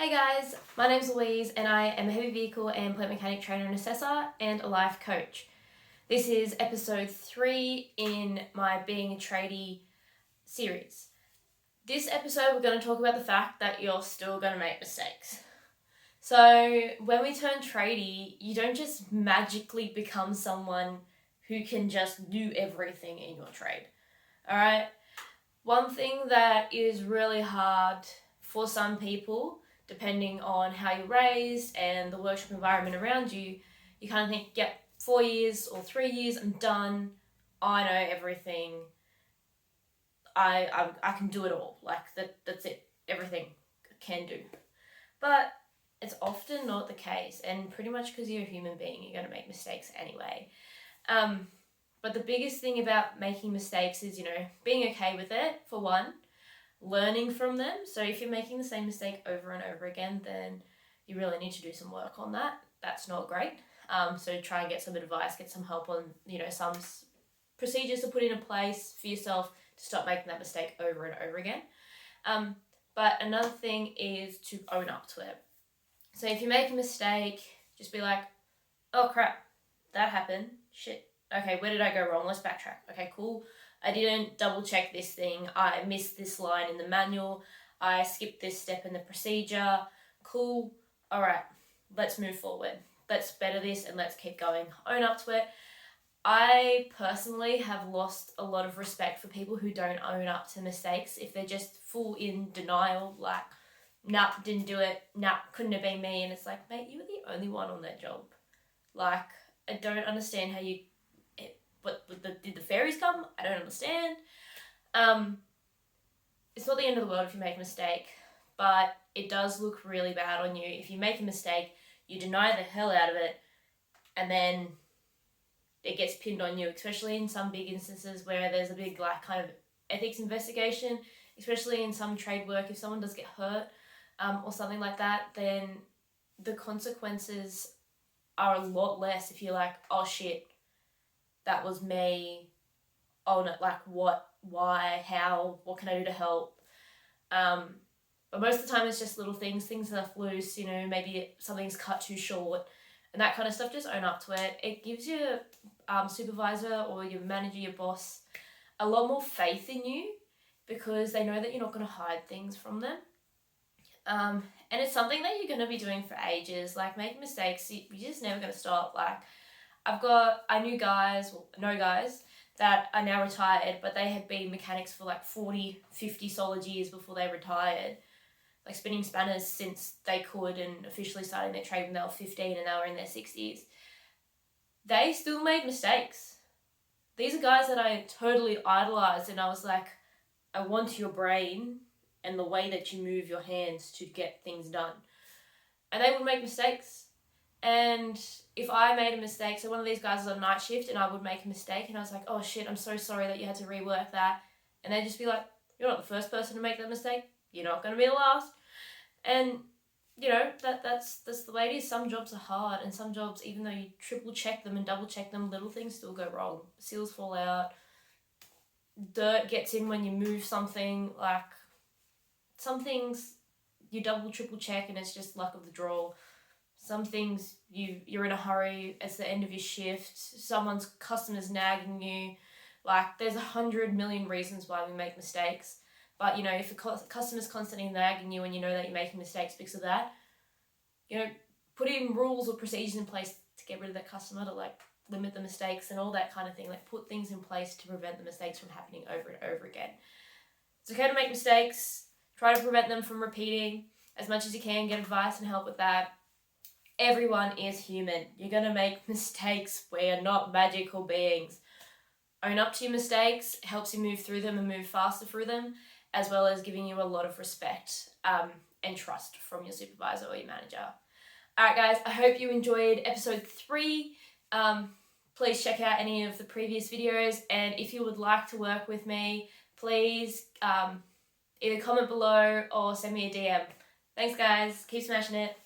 Hey guys, my name's Louise and I am a heavy vehicle and plant mechanic trainer and assessor and a life coach. This is episode 3 in my Being a Tradie series. This episode we're going to talk about the fact that you're still going to make mistakes. So when we turn tradie, you don't just magically become someone who can just do everything in your trade. Alright? One thing that is really hard for some people, depending on how you're raised and the workshop environment around you, you kind of think, yep, 4 years or 3 years, I'm done. I know everything. I can do it all. That's it. Everything I can do. But it's often not the case, and pretty much because you're a human being, you're going to make mistakes anyway. But the biggest thing about making mistakes is, being okay with it, for one, learning from them. So if you're making the same mistake over and over again, then you really need to do some work on that. That's not great. So try and get some advice, get some help on, some procedures to put into place for yourself to stop making that mistake over and over again. But another thing is to own up to it. So if you make a mistake, just be like, oh crap, that happened. Shit. Okay, where did I go wrong? Let's backtrack. Okay, cool. I didn't double check this thing. I missed this line in the manual. I skipped this step in the procedure. Cool. All right, let's move forward. Let's better this and let's keep going. Own up to it. I personally have lost a lot of respect for people who don't own up to mistakes. If they're just full in denial, like, nah, didn't do it. Nah, couldn't have been me. And it's like, mate, you were the only one on that job. Like, I don't understand how you... did the fairies come? I don't understand. It's not the end of the world if you make a mistake, but it does look really bad on you. If you make a mistake, you deny the hell out of it, and then it gets pinned on you, especially in some big instances where there's a big kind of ethics investigation, especially in some trade work. If someone does get hurt or something like that, then the consequences are a lot less if you're like, oh shit, that was me. Oh no, what, why, how, what can I do to help? But most of the time it's just little things left loose, maybe something's cut too short and that kind of stuff. Just own up to it. It gives your supervisor or your manager, your boss, a lot more faith in you because they know that you're not going to hide things from them. And it's something that you're going to be doing for ages. Like, making mistakes, you're just never going to stop. Like, I know guys that are now retired, but they had been mechanics for 40, 50 solid years before they retired. Like, spinning spanners since they could and officially starting their trade when they were 15 and they were in their 60s. They still made mistakes. These are guys that I totally idolized, and I was like, I want your brain and the way that you move your hands to get things done. And they would make mistakes. And if I made a mistake, so one of these guys was on night shift and I would make a mistake and I was like, oh shit, I'm so sorry that you had to rework that. And they'd just be like, you're not the first person to make that mistake. You're not going to be the last. And, that's the way it is. Some jobs are hard, and some jobs, even though you triple check them and double check them, little things still go wrong. Seals fall out. Dirt gets in when you move something. Like, some things you double, triple check and it's just luck of the draw. Some things you're in a hurry, it's the end of your shift, someone's customer's nagging you. Like, there's 100 million reasons why we make mistakes. But, if a customer's constantly nagging you and you know that you're making mistakes because of that, put in rules or procedures in place to get rid of that customer, to limit the mistakes and all that kind of thing. Put things in place to prevent the mistakes from happening over and over again. It's okay to make mistakes. Try to prevent them from repeating as much as you can. Get advice and help with that. Everyone is human. You're going to make mistakes. We are not magical beings. Own up to your mistakes. Helps you move through them and move faster through them, as well as giving you a lot of respect and trust from your supervisor or your manager. Alright guys, I hope you enjoyed episode 3. Please check out any of the previous videos, and if you would like to work with me, please either comment below or send me a DM. Thanks guys, keep smashing it.